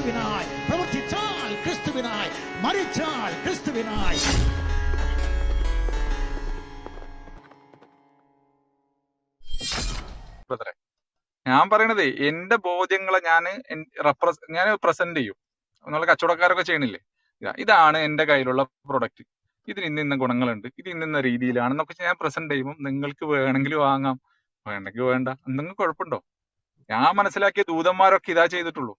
ക്രിസ്തുവിനായി, പ്രവർത്തിച്ചാൽ ക്രിസ്തുവിനായി, മരിച്ചാൽ ക്രിസ്തുവിനായി. ഞാൻ പറയണതേ എന്റെ ബോധ്യങ്ങളെ ഞാൻ പ്രസന്റ് ചെയ്യും. നമ്മൾ കച്ചവടക്കാരൊക്കെ ചെയ്യണില്ലേ, ഇതാണ് എന്റെ കയ്യിലുള്ള പ്രൊഡക്റ്റ്, ഇതിന് ഇന്ന ഗുണങ്ങളുണ്ട്, ഇത് ഇന്ന രീതിയിലാണെന്നൊക്കെ ഞാൻ പ്രസന്റ് ചെയ്യുമ്പോൾ നിങ്ങൾക്ക് വേണമെങ്കിൽ വാങ്ങാം, വേണമെങ്കിൽ വേണ്ട, എന്തെങ്കിലും കുഴപ്പമുണ്ടോ? ഞാൻ മനസ്സിലാക്കിയ ദൂതന്മാരൊക്കെ ഇതാ ചെയ്തിട്ടുള്ളൂ.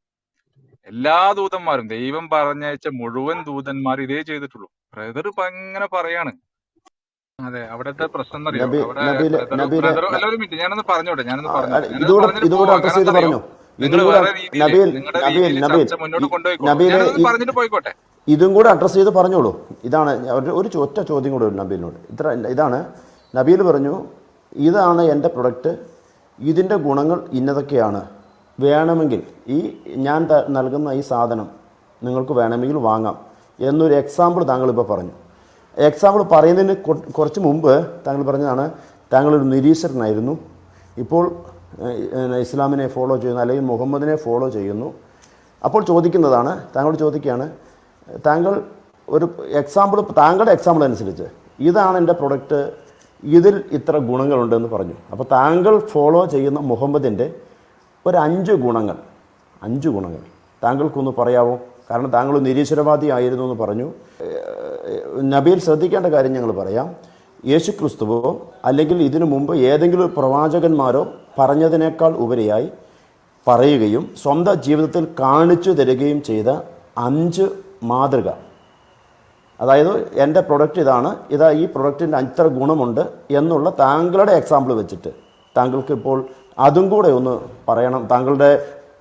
എല്ലാ ദൂതന്മാരും, ദൈവം പറഞ്ഞയച്ച മുഴുവൻ ദൂതന്മാരും ഇതേ ചെയ്തിട്ടുള്ളൂ. ബ്രദർ ഇപ്പൊ അങ്ങനെ പറയാണ്. അതെ, അവിടത്തെ പ്രശ്നം അറിയോ? അവിടെ ബ്രദർ അല്ല, ഒരു മിനിറ്റ് ഞാനൊന്ന് പറഞ്ഞോട്ടെ. ഞാനൊന്ന് പറഞ്ഞിട്ട് പോയിക്കോട്ടെ. ഇതും കൂടെ അഡ്രസ് ചെയ്ത് പറഞ്ഞോളൂ. ഇതാണ് ഒരു ഒറ്റ ചോദ്യം കൂടെ നബീലിനോട്. ഇതാണ് നബീൽ പറഞ്ഞു, ഇതാണ് എൻ്റെ പ്രൊഡക്റ്റ്, ഇതിൻ്റെ ഗുണങ്ങൾ ഇന്നതൊക്കെയാണ്, വേണമെങ്കിൽ ഈ ഞാൻ നൽകുന്ന ഈ സാധനം നിങ്ങൾക്ക് വേണമെങ്കിൽ വാങ്ങാം എന്നൊരു എക്സാമ്പിൾ താങ്കളിപ്പോൾ പറഞ്ഞു. എക്സാമ്പിൾ പറയുന്നതിന് കുറച്ച് മുമ്പ് താങ്കൾ പറഞ്ഞതാണ് താങ്കളൊരു നിരീശ്വരനായിരുന്നു, ഇപ്പോൾ ഇസ്ലാമിനെ ഫോളോ ചെയ്യുന്നു അല്ലെങ്കിൽ മുഹമ്മദിനെ ഫോളോ ചെയ്യുന്നു. അപ്പോൾ ചോദിക്കുന്നതാണ്, താങ്കളോട് ചോദിക്കുകയാണ്, താങ്കൾ ഒരു എക്സാമ്പിൾ, താങ്കളുടെ എക്സാമ്പിൾ അനുസരിച്ച് ഇതാണ് എൻ്റെ പ്രൊഡക്റ്റ്, ഇതിൽ ഇത്ര ഗുണങ്ങളുണ്ടെന്ന് പറഞ്ഞു. അപ്പോൾ താങ്കൾ ഫോളോ ചെയ്യുന്ന മുഹമ്മദിൻ്റെ ഒരു 5 ഗുണങ്ങൾ താങ്കൾക്കൊന്ന് പറയാമോ? കാരണം താങ്കൾ നിരീശ്വരവാദി ആയിരുന്നു എന്ന് പറഞ്ഞു. നബിയിൽ ശ്രദ്ധിക്കേണ്ട കാര്യം ഞങ്ങൾ പറയാം. യേശു ക്രിസ്തുവോ അല്ലെങ്കിൽ ഇതിനു മുമ്പ് ഏതെങ്കിലും പ്രവാചകന്മാരോ പറഞ്ഞതിനേക്കാൾ ഉപരിയായി പറയുകയും സ്വന്തം ജീവിതത്തിൽ കാണിച്ചു തരികയും ചെയ്ത 5 മാതൃക, അതായത് എൻ്റെ പ്രൊഡക്റ്റ് ഇതാണ്, ഈ പ്രൊഡക്റ്റിൻ്റെ ഇത്ര ഗുണമുണ്ട് എന്നുള്ള താങ്കളുടെ എക്സാമ്പിൾ വെച്ചിട്ട് താങ്കൾക്ക് ഇപ്പോൾ അതും കൂടെ ഒന്ന് പറയണം. താങ്കളുടെ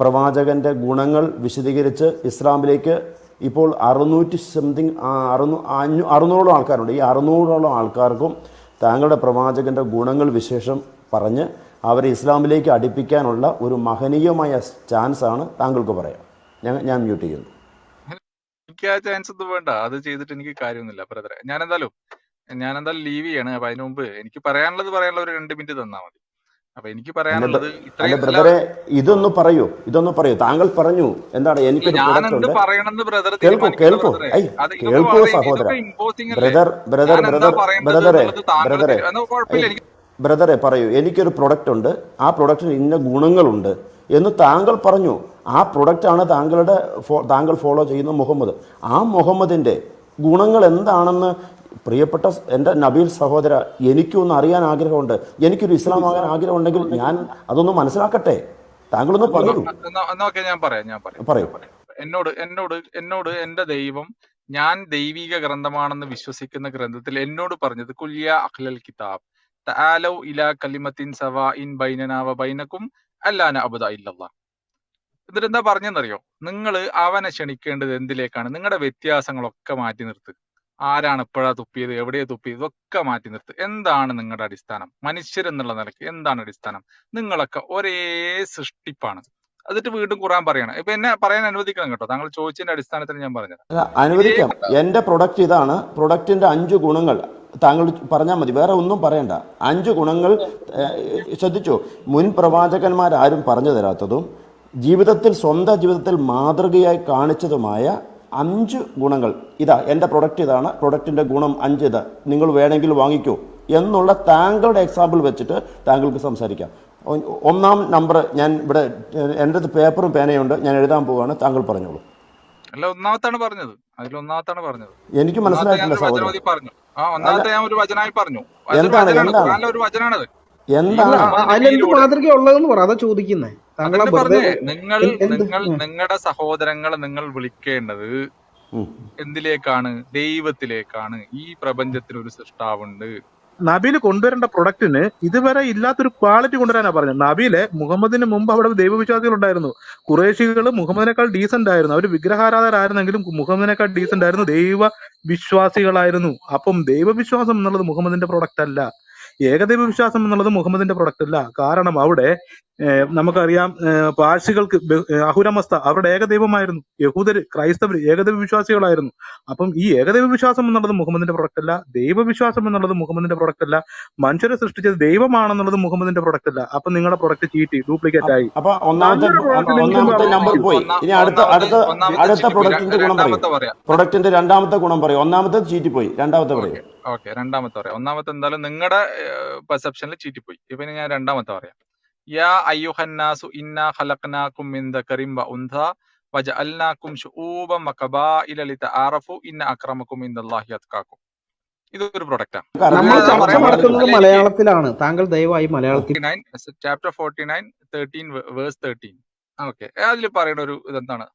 പ്രവാചകൻ്റെ ഗുണങ്ങൾ വിശദീകരിച്ച് ഇസ്ലാമിലേക്ക് ഇപ്പോൾ 600-ഓളം ആൾക്കാരുണ്ട്. ഈ 600ഓളം ആൾക്കാർക്കും താങ്കളുടെ പ്രവാചകൻ്റെ ഗുണങ്ങൾ വിശേഷം പറഞ്ഞ് അവരെ ഇസ്ലാമിലേക്ക് അടുപ്പിക്കാനുള്ള ഒരു മഹനീയമായ ചാൻസാണ് താങ്കൾക്ക് പറയാം. ഞാൻ മ്യൂട്ട് ചെയ്യുന്നു. എനിക്ക് ആ ചാൻസ് ഒന്നും വേണ്ട, അത് ചെയ്തിട്ട് എനിക്ക് കാര്യമൊന്നുമില്ല ബ്രദറെ. ഞാൻ എന്തായാലും ലീവ് ചെയ്യാണ്. അപ്പൊ അതിനു മുമ്പ് എനിക്ക് പറയാനുള്ളത് ഒരു 2 മിനിറ്റ് തന്നാൽ മതി. അപ്പൊ എനിക്ക് പറയാനുള്ളത് ബ്രദറെ, ഇതൊന്ന് പറയൂ. താങ്കൾ പറഞ്ഞു എന്താണ് എനിക്കൊരു കേൾക്കൂ സഹോദര. ബ്രദറെ പറയൂ, എനിക്കൊരു പ്രൊഡക്റ്റ് ഉണ്ട്, ആ പ്രൊഡക്റ്റിന് ഇന്ന ഗുണങ്ങളുണ്ട് എന്ന് താങ്കൾ പറഞ്ഞു. ആ പ്രൊഡക്റ്റാണ് താങ്കൾ ഫോളോ ചെയ്യുന്ന മുഹമ്മദ്. ആ മുഹമ്മദിൻ്റെ ഗുണങ്ങൾ എന്താണെന്ന് പ്രിയപ്പെട്ട എൻ്റെ നബീൽ സഹോദര, എനിക്കൊന്ന് അറിയാൻ ആഗ്രഹമുണ്ട്. എനിക്കൊരു ഇസ്ലാം ആകാൻ ആഗ്രഹമുണ്ടെങ്കിൽ ഞാൻ അതൊന്ന് മനസ്സിലാക്കട്ടെ. താങ്കളൊന്ന് പറയൂ. ഞാൻ പറയാം. എന്നോട് എൻ്റെ ദൈവം, ഞാൻ ദൈവിക ഗ്രന്ഥമാണെന്ന് വിശ്വസിക്കുന്ന ഗ്രന്ഥത്തിൽ എന്നോട് പറഞ്ഞത് കുല്യ അഖ്ലൽ കിതാബ് തആലൗ ഇലാ കലിമത്തിൻ സവാഇൻ ബൈനനാ വ ബൈനകും അല്ലാ നഅബുദ ഇല്ലല്ലാഹ്. എന്നിട്ട് എന്താ പറഞ്ഞെന്നറിയോ? നിങ്ങൾ അവനെ ക്ഷണിക്കേണ്ടത് എന്തിലേക്കാണ്? നിങ്ങളുടെ വ്യത്യാസങ്ങളൊക്കെ മാറ്റി നിർത്ത്. ആരാണ് എപ്പോഴാ തുപ്പിയത്, എവിടെയാ തുപ്പിയത്, ഇതൊക്കെ മാറ്റി നിർത്ത്. എന്താണ് നിങ്ങളുടെ അടിസ്ഥാനം? മനുഷ്യരെന്നുള്ള നിലയ്ക്ക് എന്താണ് അടിസ്ഥാനം? നിങ്ങളൊക്കെ ഒരേ സൃഷ്ടിപ്പാണ്. എന്നിട്ട് വീണ്ടും ഖുർആൻ പറയണം. ഇപ്പൊ എന്നെ പറയാൻ അനുവദിക്കണം കേട്ടോ, താങ്കൾ ചോദിച്ചതിന്റെ അടിസ്ഥാനത്തിൽ ഞാൻ പറഞ്ഞത്. അനുവദിക്കാം. എന്റെ പ്രൊഡക്റ്റ് ഇതാണ്, പ്രൊഡക്റ്റിന്റെ 5 ഗുണങ്ങൾ താങ്കൾ പറഞ്ഞാൽ മതി, വേറെ ഒന്നും പറയണ്ട. 5 ഗുണങ്ങൾ ശ്രദ്ധിച്ചു. മുൻ പ്രവാചകന്മാരാരും പറഞ്ഞു തരാത്തതും സ്വന്തം ജീവിതത്തിൽ മാതൃകയായി കാണിച്ചതുമായ 5 ഗുണങ്ങൾ. എൻ്റെ പ്രൊഡക്റ്റ് ഇതാണ്, പ്രൊഡക്റ്റിൻ്റെ ഗുണം 5 ഇത്, നിങ്ങൾ വേണമെങ്കിൽ വാങ്ങിക്കൂ എന്നുള്ള താങ്കളുടെ എക്സാമ്പിൾ വെച്ചിട്ട് താങ്കൾക്ക് സംസാരിക്കാം. 1-ാം നമ്പർ ഞാൻ ഇവിടെ, എൻ്റെ അടുത്ത് പേപ്പറും പേനയുണ്ട്, ഞാൻ എഴുതാൻ പോവുകയാണ്, താങ്കൾ പറഞ്ഞോളൂ. അല്ല, ഒന്നാമത്താണ് പറഞ്ഞത്. എനിക്ക് മനസ്സിലായിട്ടില്ല സഹോദരൻ. നിങ്ങളുടെ സഹോദരങ്ങളെ നിങ്ങൾ വിളിക്കേണ്ടത് എന്തിലേക്കാണ്? ദൈവത്തിലേക്കാണ്. ഈ പ്രപഞ്ചത്തിന് ഒരു സൃഷ്ടാവുണ്ട്. നബീല് കൊണ്ടുവരേണ്ട പ്രൊഡക്റ്റിന് ഇതുവരെ ഇല്ലാത്തൊരു ക്വാളിറ്റി കൊണ്ടുവരാനാ പറഞ്ഞത്. നബീലെ മുഹമ്മദിന് മുമ്പ് അവിടെ ദൈവവിശ്വാസികൾ ഉണ്ടായിരുന്നു. ഖുറൈശികൾ മുഹമ്മദിനേക്കാൾ ഡീസന്റ് ആയിരുന്നു. അവർ വിഗ്രഹാരാധകരായിരുന്നെങ്കിലും മുഹമ്മദിനേക്കാൾ ഡീസന്റ് ആയിരുന്നു, ദൈവ വിശ്വാസികളായിരുന്നു. അപ്പം ദൈവവിശ്വാസം എന്നുള്ളത് മുഹമ്മദിന്റെ പ്രൊഡക്റ്റ് അല്ല, ഏകദൈവ വിശ്വാസം എന്നുള്ളത് മുഹമ്മദിന്റെ പ്രൊഡക്റ്റ് അല്ല. കാരണം അവിടെ നമുക്കറിയാം പാഴ്സികൾക്ക് അഹുരമസ്ത അവരുടെ ഏകദൈവമായിരുന്നു. യഹൂദര് ക്രൈസ്തവര് ഏകദൈവ വിശ്വാസികളായിരുന്നു. അപ്പം ഈ ഏകദൈവ വിശ്വാസം എന്നുള്ളത് മുഹമ്മദിന്റെ പ്രൊഡക്റ്റ് അല്ല. ദൈവവിശ്വാസം എന്നുള്ളത് മുഹമ്മദിന്റെ പ്രൊഡക്റ്റ് അല്ല. മനുഷ്യരെ സൃഷ്ടിച്ചത് ദൈവമാണെന്നുള്ളത് മുഹമ്മദിന്റെ പ്രൊഡക്റ്റ് അല്ല. അപ്പൊ നിങ്ങളുടെ പ്രൊഡക്റ്റ് ചീറ്റി ഡ്യൂപ്ലിക്കേറ്റ് ആയി. അപ്പൊ ഒന്നാമത്തെ നമ്പർ പോയി. ഇനി അടുത്ത പ്രൊഡക്റ്റിന്റെ ഗുണം പറയും. പ്രൊഡക്റ്റിന്റെ രണ്ടാമത്തെ ഗുണം പറയും. ഒന്നാമത്തെ ചീറ്റി പോയി, രണ്ടാമത്തെ പറയും. ഓക്കെ, രണ്ടാമത്തെ പറയാം. ഒന്നാമത്തെ എന്തായാലും നിങ്ങളുടെ പെർസെപ്ഷനിൽ ചീറ്റിപ്പോയി. ഇപ്പൊ ഞാൻ രണ്ടാമത്തെ പറയാം. യാ അയ്യുഹന്നാസു ഇന്നാ ഖലഖനാകും മിൻ ദകറിൻ വ ഉൻഥ വജഅൽനാകും ശുഊബൻ വഖബാഇല ലിതആറഫു ഇന്ന അക്രമകും ഇൻദല്ലാഹി അത്ഖാകും. ഇതൊരു പ്രൊഡക്റ്റാണ്. നമ്മൾ ചർച്ച നടത്തുന്നത് മലയാളത്തിലാണ്. താങ്കൾ ദയവായി മലയാളത്തിൽ ചാപ്റ്റർ 49 13 വേഴ്സ് 13. ഓക്കെ, അതിൽ പറയുന്ന ഒരു ഇതെന്താണ്,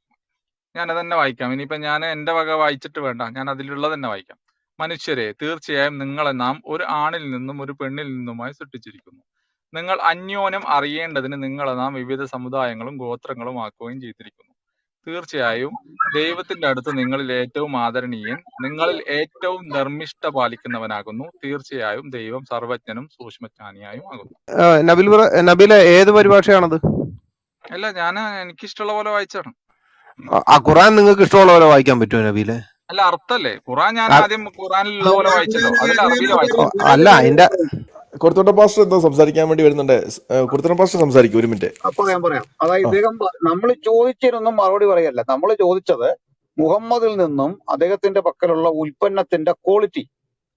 ഞാൻ അതന്നെ വായിക്കാം. ഇനിയിപ്പോ ഞാൻ എന്റെ വക വായിച്ചിട്ട് വേണ്ട, ഞാൻ അതിലുള്ളത് തന്നെ വായിക്കാം. മനുഷ്യരെ, തീർച്ചയായും നിങ്ങളെ നാം ഒരു ആണിൽ നിന്നും ഒരു പെണ്ണിൽ നിന്നുമായി സൃഷ്ടിച്ചിരിക്കുന്നു. നിങ്ങൾ അന്യോന്യം അറിയേണ്ടതിന് നിങ്ങളെ നാം വിവിധ സമുദായങ്ങളും ഗോത്രങ്ങളും ആക്കുകയും ചെയ്തിരിക്കുന്നു. തീർച്ചയായും ദൈവത്തിന്റെ അടുത്ത് നിങ്ങളിൽ ഏറ്റവും ആദരണീയൻ നിങ്ങളിൽ ഏറ്റവും ധർമ്മിഷ്ഠ പാലിക്കുന്നവനാകുന്നു. തീർച്ചയായും ദൈവം സർവജ്ഞനും സൂക്ഷ്മജ്ഞാനിയായും ആകുന്നു. നബീലെ ഏത് പരിഭാഷയാണത്? അല്ല, ഞാൻ എനിക്കിഷ്ടമുള്ള പോലെ വായിച്ചാണ്. ഖുറാൻ നിങ്ങൾക്ക് ഇഷ്ടമുള്ള പോലെ വായിക്കാൻ പറ്റുമോ നബീലെ? അല്ല, അർത്ഥല്ലേ ഖുറാൻ? ഞാൻ ആദ്യം ഖുറാനിലുള്ള പോലെ വായിച്ചല്ലോ, അതിൽ അറബിയിൽ വായിച്ചു. അല്ല, അതിന്റെ കൊടുത്തോട്ട പാസ്റ്റർ എന്തോ സംസാരിക്കാൻ വേണ്ടി വരുന്നുണ്ട്. കൊടുത്തോട്ട പാസ്റ്റർ സംസാരിക്കും, ഒരു മിനിറ്റ്. പറയാം. അതായത് ഇദ്ദേഹം നമ്മൾ ചോദിച്ചതിനൊന്നും മറുപടി പറയല്ല. നമ്മൾ ചോദിച്ചത് മുഹമ്മദിൽ നിന്നും അദ്ദേഹത്തിന്റെ പക്കലുള്ള ഉൽപ്പന്നത്തിന്റെ ക്വാളിറ്റി.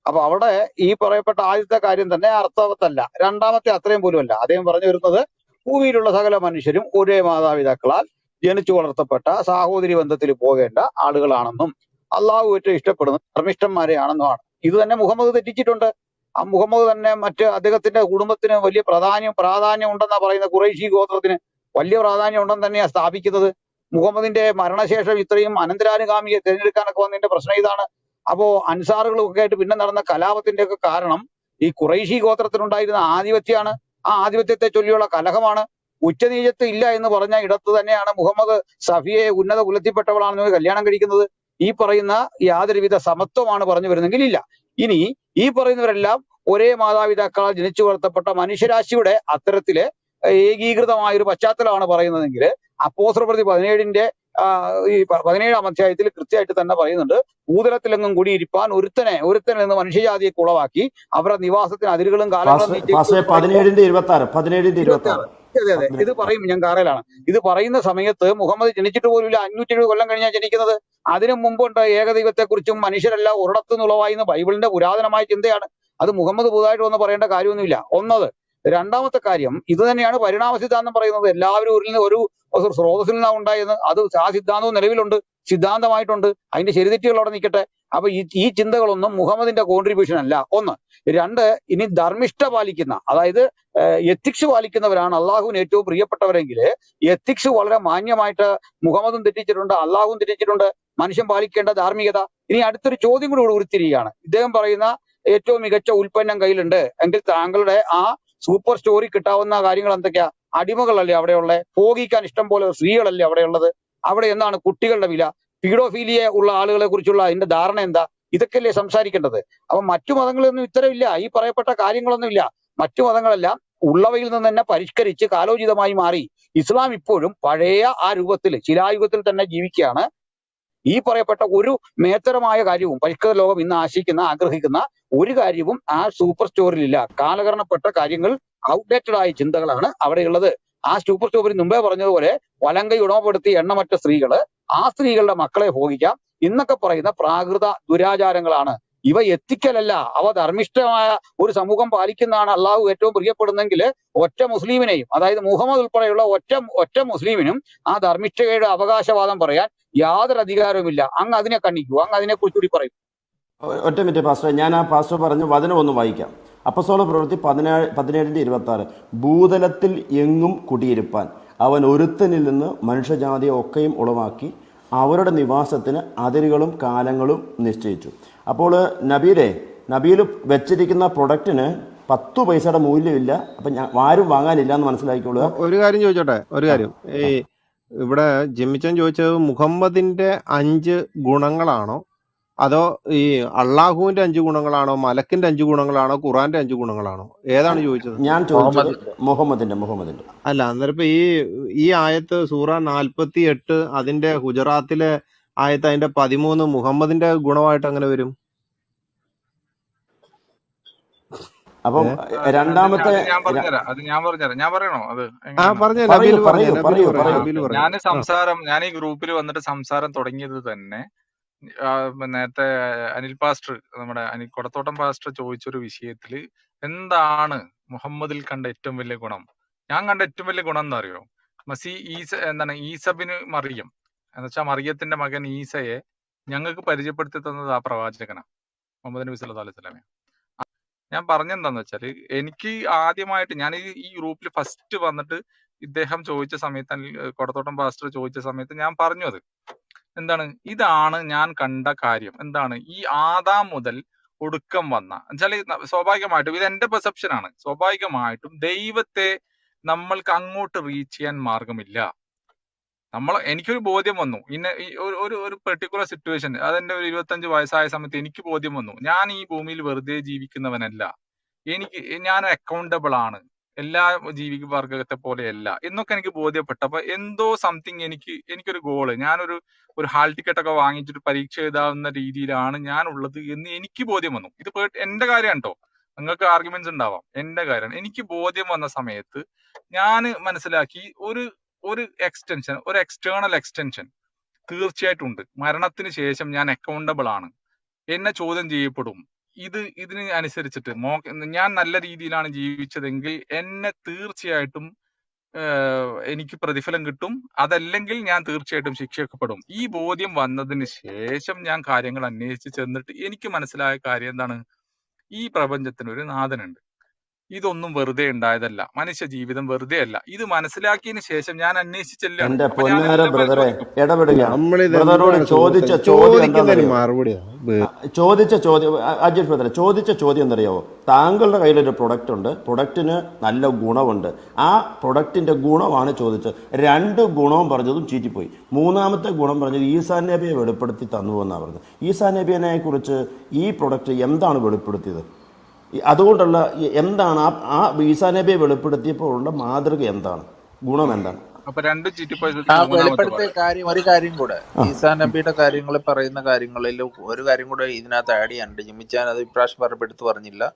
അപ്പൊ അവിടെ ഈ പറയപ്പെട്ട ആദ്യത്തെ കാര്യം തന്നെ അർത്ഥവത്തല്ല, രണ്ടാമത്തെ അത്രയും പോലും അല്ല. അദ്ദേഹം പറഞ്ഞു വരുന്നത് ഭൂമിയിലുള്ള സകല മനുഷ്യരും ഒരേ മാതാപിതാക്കളാൽ ജനിച്ചു വളർത്തപ്പെട്ട സാഹോദര്യ ബന്ധത്തിൽ പോകേണ്ട ആളുകളാണെന്നും അള്ളാഹു ഏറ്റവും ഇഷ്ടപ്പെടുന്ന ധർമ്മിഷ്ഠന്മാരെയാണെന്നുമാണ്. ഇത് തന്നെ മുഹമ്മദ് തെറ്റിച്ചിട്ടുണ്ട്. ആ മുഹമ്മദ് തന്നെ മറ്റ് അദ്ദേഹത്തിന്റെ കുടുംബത്തിന് വലിയ പ്രാധാന്യം ഉണ്ടെന്നാ പറയുന്ന ഖുറൈശി ഗോത്രത്തിന് വലിയ പ്രാധാന്യം ഉണ്ടെന്ന് തന്നെയാണ് സ്ഥാപിക്കുന്നത്. മുഹമ്മദിന്റെ മരണശേഷം ഇത്രയും അനന്തരാനുഗാമിയെ തിരഞ്ഞെടുക്കാനൊക്കെ വന്നതിന്റെ പ്രശ്നം ഇതാണ്. അപ്പോ അൻസാറുകളൊക്കെ ആയിട്ട് പിന്നെ നടന്ന കലാപത്തിന്റെ ഒക്കെ കാരണം ഈ ഖുറൈശി ഗോത്രത്തിനുണ്ടായിരുന്ന ആധിപത്യമാണ്. ആ ആധിപത്യത്തെ ചൊല്ലിയുള്ള കലഹമാണ്. ഉച്ചനീചത്ത് ഇല്ല എന്ന് പറഞ്ഞ ഇടത്ത് തന്നെയാണ് മുഹമ്മദ് സഫിയെ ഉന്നത കുലത്തിൽപ്പെട്ടവളാണെന്ന് കല്യാണം കഴിക്കുന്നത്. ഈ പറയുന്ന യാതൊരുവിധ സമത്വമാണ് പറഞ്ഞു വരുന്നെങ്കിൽ ഇല്ല. ഇനി ഈ പറയുന്നവരെല്ലാം ഒരേ മാതാപിതാക്കളാൽ ജനിച്ചു വളർത്തപ്പെട്ട മനുഷ്യരാശിയുടെ അത്തരത്തില് ഏകീകൃതമായ ഒരു പശ്ചാത്തലമാണ് പറയുന്നതെങ്കിൽ അപ്പോസ്തലപ്രവൃത്തി 17 ഈ 17-ാം അധ്യായത്തിൽ കൃത്യമായിട്ട് തന്നെ പറയുന്നുണ്ട്, ഭൂതലത്തിലെങ്ങും കൂടിയിരിപ്പാൻ ഒരുത്തനെ നിന്ന് മനുഷ്യജാതിയെ കുളവാക്കി അവരുടെ നിവാസത്തിന് അതിരുകളും കാലങ്ങളും അതെ ഇത് പറയും. ഞാൻ കാറയിലാണ്. ഇത് പറയുന്ന സമയത്ത് മുഹമ്മദ് ജനിച്ചിട്ട് പോലും 570 കൊല്ലം കഴിഞ്ഞാൽ ജനിക്കുന്നത്. അതിനു മുമ്പുണ്ട് ഏകദൈവത്തെക്കുറിച്ചും മനുഷ്യരെല്ലാം ഒരിടത്തുനിന്നുള്ളവായി എന്ന് ബൈബിളിന്റെ പുരാതനമായ ചിന്തയാണ്. അത് മുഹമ്മദ് പുതുതായിട്ട് ഒന്നും പറയേണ്ട കാര്യമൊന്നുമില്ല. ഒന്നത്. രണ്ടാമത്തെ കാര്യം, ഇത് തന്നെയാണ് പരിണാമ സിദ്ധാന്തം പറയുന്നത്. എല്ലാവരും ഒരു സ്രോതസ്സിൽ നിന്നാണ് ഉണ്ടായെന്ന്. അത് ആ സിദ്ധാന്തവും നിലവിലുണ്ട്, സിദ്ധാന്തമായിട്ടുണ്ട്. അതിന്റെ ശരിതെറ്റുകൾ അവിടെ നിൽക്കട്ടെ. അപ്പൊ ഈ ചിന്തകളൊന്നും മുഹമ്മദിന്റെ കോൺട്രിബ്യൂഷൻ അല്ല. ഒന്ന്. രണ്ട്, ഇനി ധർമ്മിഷ്ഠ പാലിക്കുന്ന, അതായത് എത്തിക്സ് പാലിക്കുന്നവരാണ് അള്ളാഹുവിന് ഏറ്റവും പ്രിയപ്പെട്ടവരെങ്കിൽ എത്തിക്സ് വളരെ മാന്യമായിട്ട് മുഹമ്മദും തെറ്റിച്ചിട്ടുണ്ട്, അള്ളാഹുവും തെറ്റിച്ചിട്ടുണ്ട്. മനുഷ്യൻ പാലിക്കേണ്ട ധാർമ്മികത. ഇനി അടുത്തൊരു ചോദ്യം കൂടി ഉരുത്തിരിയുകയാണ്. ഇദ്ദേഹം പറയുന്ന ഏറ്റവും മികച്ച ഉൽപ്പന്നം കയ്യിലുണ്ട് എങ്കിൽ താങ്കളുടെ ആ സൂപ്പർ സ്റ്റോറി കിട്ടാവുന്ന കാര്യങ്ങൾ എന്തൊക്കെയാ? അടിമകളല്ലേ അവിടെയുള്ള? ഭോഗിക്കാൻ ഇഷ്ടം പോലെ സ്ത്രീകളല്ലേ അവിടെയുള്ളത്? അവിടെ എന്താണ് കുട്ടികളുടെ വില? പീഡോഫീലിയ ഉള്ള ആളുകളെ കുറിച്ചുള്ള അതിന്റെ ധാരണ എന്താ? ഇതൊക്കെയല്ലേ സംസാരിക്കേണ്ടത്. അപ്പൊ മറ്റു മതങ്ങളൊന്നും ഇത്തരമില്ല, ഈ പറയപ്പെട്ട കാര്യങ്ങളൊന്നും ഇല്ല. മറ്റു മതങ്ങളെല്ലാം ഉള്ളവയിൽ നിന്ന് തന്നെ പരിഷ്കരിച്ച് കാലോചിതമായി മാറി. ഇസ്ലാം ഇപ്പോഴും പഴയ ആ രൂപത്തിൽ ശിലായുഗത്തിൽ തന്നെ ജീവിക്കുകയാണ്. ഈ പറയപ്പെട്ട ഒരു മേത്തരമായ കാര്യവും പരിഷ്കൃത ലോകം ഇന്ന് ആഗ്രഹിക്കുന്ന ഒരു കാര്യവും ആ സൂപ്പർ സ്റ്റോറിലില്ല. കാലഹരണപ്പെട്ട കാര്യങ്ങൾ, ഔട്ട്ഡേറ്റഡ് ആയ ചിന്തകളാണ് അവിടെയുള്ളത്. ആ സൂപ്പർ സ്റ്റോറിൽ മുമ്പേ പറഞ്ഞതുപോലെ വലങ്കൈ ഉടമപ്പെടുത്തി എണ്ണമറ്റ സ്ത്രീകള്, ആ സ്ത്രീകളുടെ മക്കളെ ഭോഗിക്കാം എന്നൊക്കെ പറയുന്ന പ്രാകൃത ദുരാചാരങ്ങളാണ്. ഇവ എത്തിക്കലല്ല, അവ ധർമ്മിഷ്ഠമായ ഒരു സമൂഹം പാലിക്കുന്നതാണ് അള്ളാഹു ഏറ്റവും പ്രിയപ്പെടുന്നെങ്കിൽ ഒറ്റ മുസ്ലിമിനെയും, അതായത് മുഹമ്മദ് ഉൾപ്പെടെയുള്ള ഒറ്റ മുസ്ലിമിനും ആ ധർമ്മിഷ്ഠയുടെ അവകാശവാദം പറയാൻ യാതൊരു അധികാരവുമില്ല. അങ്ങ് അതിനെ കണ്ണിക്കൂ, അങ്ങ് അതിനെ കുറിച്ചുകൂടി പറയും. ഒറ്റ മിനിറ്റ് പാസ്റ്റർ, ഞാൻ ആ പാസ്റ്റർ പറഞ്ഞ വചനം ഒന്ന് വായിക്കാം. അപ്പസ്തോല പ്രവൃത്തി 17:26. ഭൂതലത്തിൽ എങ്ങും കുടിയിരുപ്പാൻ അവൻ ഒരുത്തനിൽ നിന്ന് മനുഷ്യജാതിയെ ഒക്കെയും അവരുടെ നിവാസത്തിന് അതിരുകളും കാലങ്ങളും നിശ്ചയിച്ചു. അപ്പോൾ നബീൽ വെച്ചിരിക്കുന്ന പ്രൊഡക്റ്റിന് 10 പൈസയുടെ മൂല്യമില്ല. അപ്പം ആരും വാങ്ങാനില്ല എന്ന് മനസ്സിലാക്കിക്കൊള്ളുക. ഒരു കാര്യം ചോദിച്ചോട്ടെ, ഒരു കാര്യം. ഇവിടെ ജിമ്മിച്ചൻ ചോദിച്ചത് മുഹമ്മദിന്റെ 5 ഗുണങ്ങളാണോ അതോ ഈ അള്ളാഹുവിന്റെ 5 ഗുണങ്ങളാണോ, മലക്കിന്റെ 5 ഗുണങ്ങളാണോ, ഖുറാന്റെ 5 ഗുണങ്ങളാണോ? ഏതാണ് ചോദിച്ചത്? ഞാൻ ചോദിച്ചത് മുഹമ്മദിന്റെ. അല്ല, അന്നേരം ഇപ്പൊ ഈ ആയത്ത് സൂറ 48 അതിന്റെ ഗുജറാത്തിലെ ആയത്ത് അതിന്റെ 13 മുഹമ്മദിന്റെ ഗുണമായിട്ട് അങ്ങനെ വരും? അപ്പം രണ്ടാമത്തെ അത് ഞാൻ പറഞ്ഞുതരാം. ഞാൻ പറയണോ അത് ആ എങ്ങനെയാണ്? പറഞ്ഞ പറയൂ നബീൽ പറയൂ പറഞ്ഞു, പറയൂ നബീൽ പറഞ്ഞു, പറയൂ. നബീൽ പറഞ്ഞു. ഞാൻ ഈ ഗ്രൂപ്പിൽ വന്നിട്ട് സംസാരം തുടങ്ങിയത് തന്നെ നേരത്തെ അനിൽ പാസ്റ്റർ, നമ്മുടെ കൊടത്തോട്ടം പാസ്റ്റർ ചോദിച്ചൊരു വിഷയത്തില് എന്താണ് മുഹമ്മദിൽ കണ്ട ഏറ്റവും വലിയ ഗുണം? ഞാൻ കണ്ട ഏറ്റവും വലിയ ഗുണം എന്താ അറിയോ? ഈസബിന് മറിയം എന്ന് വെച്ചാൽ മറിയത്തിന്റെ മകൻ ഈസയെ ഞങ്ങൾക്ക് പരിചയപ്പെടുത്തി തന്നത് ആ പ്രവാചകനാണ്, മുഹമ്മദ് നബി സല്ലല്ലാഹു അലൈഹി വസല്ലമയാണ്. ഞാൻ പറഞ്ഞെന്താന്ന് വെച്ചാല്, എനിക്ക് ആദ്യമായിട്ട് ഞാൻ ഈ ഗ്രൂപ്പിൽ ഫസ്റ്റ് വന്നിട്ട് ഇദ്ദേഹം ചോദിച്ച സമയത്ത്, കൊടത്തോട്ടം പാസ്റ്റർ ചോദിച്ച സമയത്ത് ഞാൻ പറഞ്ഞു അത് എന്താണ്, ഇതാണ് ഞാൻ കണ്ട കാര്യം. എന്താണ് ഈ ആദാം മുതൽ ഒടുക്കം വന്ന വെച്ചാല് സ്വാഭാവികമായിട്ടും ഇത് എന്റെ പെർസെപ്ഷൻ ആണ്, സ്വാഭാവികമായിട്ടും ദൈവത്തെ നമ്മൾക്ക് അങ്ങോട്ട് റീച്ച് ചെയ്യാൻ മാർഗമില്ല. എനിക്കൊരു ബോധ്യം വന്നു, ഒരു പെർട്ടിക്കുലർ സിറ്റുവേഷൻ, അതെന്റെ ഒരു 25 വയസ്സായ സമയത്ത് എനിക്ക് ബോധ്യം വന്നു, ഞാൻ ഈ ഭൂമിയിൽ വെറുതെ ജീവിക്കുന്നവനല്ല, ഞാൻ അക്കൗണ്ടബിൾ ആണ്, എല്ലാ ജീവിവർഗത്തെ പോലെയല്ല എന്നൊക്കെ എനിക്ക് ബോധ്യപ്പെട്ടപ്പോ എന്തോ സംതിങ് എനിക്കൊരു ഗോള്, ഒരു ഹാൾ ടിക്കറ്റ് ഒക്കെ വാങ്ങിച്ചിട്ട് പരീക്ഷ എഴുതാവുന്ന രീതിയിലാണ് ഞാൻ ഉള്ളത് എന്ന് എനിക്ക് ബോധ്യം വന്നു. ഇത് എന്റെ കാര്യമാണ് കേട്ടോ, നിങ്ങൾക്ക് ആർഗ്യുമെന്റ്സ് ഉണ്ടാവാം, എന്റെ കാര്യമാണ്. എനിക്ക് ബോധ്യം വന്ന സമയത്ത് ഞാൻ മനസ്സിലാക്കി ഒരു എക്സ്റ്റേണൽ എക്സ്റ്റൻഷൻ തീർച്ചയായിട്ടും ഉണ്ട്. മരണത്തിന് ശേഷം ഞാൻ അക്കൗണ്ടബിൾ ആണ്, എന്നെ ചോദ്യം ചെയ്യപ്പെടും. ഇതിന് അനുസരിച്ചിട്ട് ഞാൻ നല്ല രീതിയിലാണ് ജീവിച്ചതെങ്കിൽ എന്നെ തീർച്ചയായിട്ടും എനിക്ക് പ്രതിഫലം കിട്ടും, അതല്ലെങ്കിൽ ഞാൻ തീർച്ചയായിട്ടും ശിക്ഷിക്കപ്പെടും. ഈ ബോധ്യം വന്നതിന് ശേഷം ഞാൻ കാര്യങ്ങൾ അന്വേഷിച്ച് ചെന്നിട്ട് എനിക്ക് മനസ്സിലായ കാര്യം എന്താണ്, ഈ പ്രപഞ്ചത്തിന് ഒരു നാഥനുണ്ട്, ഇതൊന്നും വെറുതെ ഉണ്ടായതല്ല, മനുഷ്യ ജീവിതം വെറുതെ അല്ല. ഇത് മനസ്സിലാക്കിയതിന് ശേഷം ഞാൻ അന്വേഷിച്ചല്ലാണ്. എന്റെ അപ്പൊ ഞാൻ പൊന്നാര ബ്രദറെ ഇടപെടുകയാണ്. നമ്മളിത് ബ്രദറോട് എന്താണ് ചോദിച്ച സുഹൃത്തെ ചോദ്യം ചോദിക്കുന്നതിന് എന്താണെന്നറിയോ? മറുപടിയാണ്. അജിത് ബ്രദറെ ചോദിച്ച ചോദ്യം എന്തറിയാവോ? താങ്കളുടെ കയ്യിലൊരു പ്രൊഡക്റ്റ് ഉണ്ട്, പ്രൊഡക്റ്റിന് നല്ല ഗുണമുണ്ട്, ആ പ്രൊഡക്റ്റിന്റെ ഗുണമാണ് ചോദിച്ചത്. 2 ഗുണവും പറഞ്ഞതും ചീറ്റിപ്പോയി. 3ാമത്തെ ഗുണം പറഞ്ഞത് ഈസാ നബിയെ വെളിപ്പെടുത്തി തന്നു എന്നാണ് പറഞ്ഞത്. ഈസാ നബിയെ കുറിച്ച് ഈ പ്രൊഡക്റ്റ് എന്താണ് വെളിപ്പെടുത്തിയത്? അതുകൊണ്ടുള്ള എന്താണ് ആ ഈസാ നബിയെ വെളിപ്പെടുത്തിയപ്പോൾ ഉള്ള മാതൃക എന്താണ്, ഗുണം എന്താണ്? അപ്പൊ 2 ചീറ്റിപ്പോയി. വെളിപ്പെടുത്തിയ കാര്യം, ഒരു കാര്യം കൂടെ, ഈസാ നബിയുടെ കാര്യങ്ങൾ പറയുന്ന കാര്യങ്ങളിൽ ഒരു കാര്യം കൂടെ ഇതിനകത്ത് ആഡ് ചെയ്യാനുണ്ട്. ജിമ്മിച്ചാൻ അത് ഇപ്രാവശ്യം എടുത്തു പറഞ്ഞില്ല.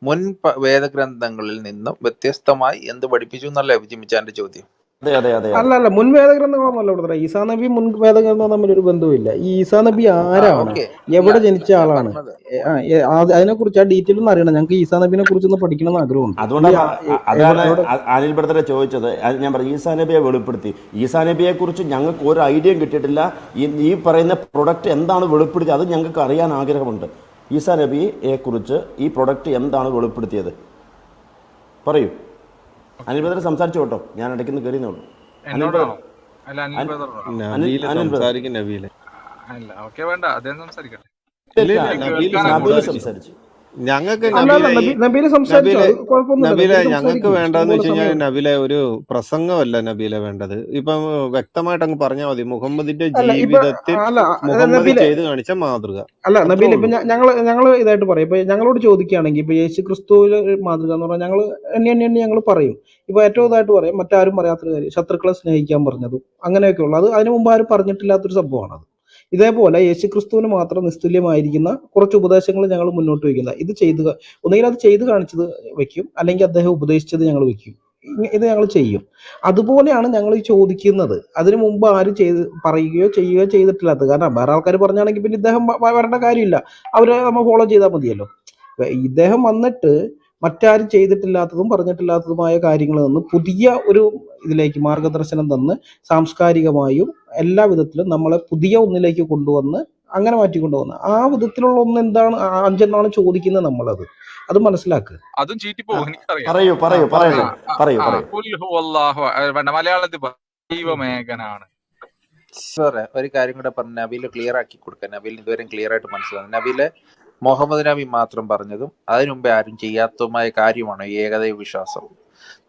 മുൻ വേദഗ്രന്ഥങ്ങളിൽ നിന്നും വ്യത്യസ്തമായി എന്ത് പഠിപ്പിച്ചു എന്നല്ലേ ജിമ്മിച്ചാന്റെ ചോദ്യം? അല്ല മുൻ വേദഗ്രന്ഥങ്ങളൊന്നുമല്ല ഇവിടെ. ഈസാ നബി മുൻ വേദഗ്രന്ഥം തമ്മിൽ ഒരു ബന്ധവുമില്ല. ഈ ഈസാ നബി ആരാണ്, എവിടെ ജനിച്ച ആളാണ്, അതിനെ കുറിച്ച് ആ ഡീറ്റെയിൽ ഒന്നും അറിയണം. ഞങ്ങൾക്ക് ഈസാ നബിനെ കുറിച്ചൊന്ന് പഠിക്കണമെന്ന് ആഗ്രഹമുണ്ട്. അതാണ് അനിൽ ബ്രദറെ ചോദിച്ചത്. ഞാൻ പറഞ്ഞു ഈസാ നബിയെ വെളിപ്പെടുത്തി. ഈസാ നബിയെ കുറിച്ച് ഞങ്ങൾക്ക് ഒരു ഐഡിയയും കിട്ടിയിട്ടില്ല. ഈ പറയുന്ന പ്രൊഡക്റ്റ് എന്താണ് വെളിപ്പെടുത്തി അത് ഞങ്ങൾക്ക് അറിയാൻ ആഗ്രഹമുണ്ട്. ഈസാ നബിയെ കുറിച്ച് ഈ പ്രൊഡക്റ്റ് എന്താണ് വെളിപ്പെടുത്തിയത് പറയൂ. അനിൽ ബ്രദർ സംസാരിച്ചു കേട്ടോ, ഞാൻ ഇടയ്ക്ക് കയറിയുന്നുള്ളൂ. സംസാരിച്ചു. ഞങ്ങൾക്ക് ഞങ്ങൾക്ക് വേണ്ടതെന്ന് വെച്ച് കഴിഞ്ഞാൽ നബീലെ ഒരു പ്രസംഗമല്ല നബീലെ വേണ്ടത്. ഇപ്പം വ്യക്തമായിട്ട് അങ്ങ് പറഞ്ഞാൽ മതി, മുഹമ്മദിന്റെ ജീവിതത്തിൽ മുഹമ്മദ് ചെയ്ത് കാണിച്ച മാതൃക. അല്ല നബീൽ, ഇപ്പൊ ഞങ്ങള് ഇതായിട്ട് പറയും. ഇപ്പൊ ഞങ്ങളോട് ചോദിക്കുകയാണെങ്കിൽ ഇപ്പൊ യേശു ക്രിസ്തുവിലെ മാതൃക എന്ന് പറഞ്ഞാൽ ഞങ്ങൾ എണ്ണി ഞങ്ങൾ പറയും. ഇപ്പൊ ഏറ്റവും ഇതായിട്ട് പറയും, മറ്റാരും പറയാത്തൊരു കാര്യം ശത്രുക്കളെ സ്നേഹിക്കാൻ പറഞ്ഞതും അങ്ങനെയൊക്കെ ഉള്ളത് അതിനു മുമ്പ് ആരും പറഞ്ഞിട്ടില്ലാത്തൊരു സംഭവമാണത്. ഇതേപോലെ യേശുക്രിസ്തുവിന് മാത്രം നിസ്തുല്യമായിരിക്കുന്ന കുറച്ച് ഉപദേശങ്ങൾ ഞങ്ങൾ മുന്നോട്ട് വയ്ക്കുന്നത്. ഇത് ഒന്നുകിൽ അത് ചെയ്ത് കാണിച്ചത് വെക്കും, അല്ലെങ്കിൽ അദ്ദേഹം ഉപദേശിച്ചത് ഞങ്ങൾ വെക്കും. ഇത് ഞങ്ങൾ ചെയ്യും. അതുപോലെയാണ് ഞങ്ങൾ ഈ ചോദിക്കുന്നത്. അതിനു മുമ്പ് ആരും പറയുകയോ ചെയ്യുകയോ ചെയ്തിട്ടില്ലാത്തത്. കാരണം വേറെ ആൾക്കാർ പറഞ്ഞാണെങ്കിൽ പിന്നെ ഇദ്ദേഹം വരേണ്ട കാര്യമില്ല, അവരെ നമ്മൾ ഫോളോ ചെയ്താൽ മതിയല്ലോ. ഇദ്ദേഹം വന്നിട്ട് മറ്റാരും ചെയ്തിട്ടില്ലാത്തതും പറഞ്ഞിട്ടില്ലാത്തതുമായ കാര്യങ്ങളിൽ നിന്ന് പുതിയ ഒരു ഇതിലേക്ക് മാർഗദർശനം തന്ന് സാംസ്കാരികമായും എല്ലാ വിധത്തിലും നമ്മളെ പുതിയ ഒന്നിലേക്ക് കൊണ്ടുവന്ന് അങ്ങനെ മാറ്റിക്കൊണ്ടുവന്ന് ആ വിധത്തിലുള്ള ഒന്ന് എന്താണ് 5 ചോദിക്കുന്നത്. നമ്മളത് മനസ്സിലാക്കുക. അതും ചീറ്റിപ്പോകും, എനിക്കറിയാം. മലയാളത്തിൽ ദൈവമേകനാണ്. ഒരു കാര്യം കൂടെ പറഞ്ഞ നബീല് ക്ലിയർ ആക്കി കൊടുക്കാൻ. നബീൽ ഇതുവരെ ക്ലിയർ ആയിട്ട് മനസ്സിലാകും. നബീല് മുഹമ്മദ് നബി മാത്രം പറഞ്ഞതും അതിനു മുമ്പേ ആരും ചെയ്യാത്തതുമായ കാര്യമാണ് ഏകദൈവ വിശ്വാസം.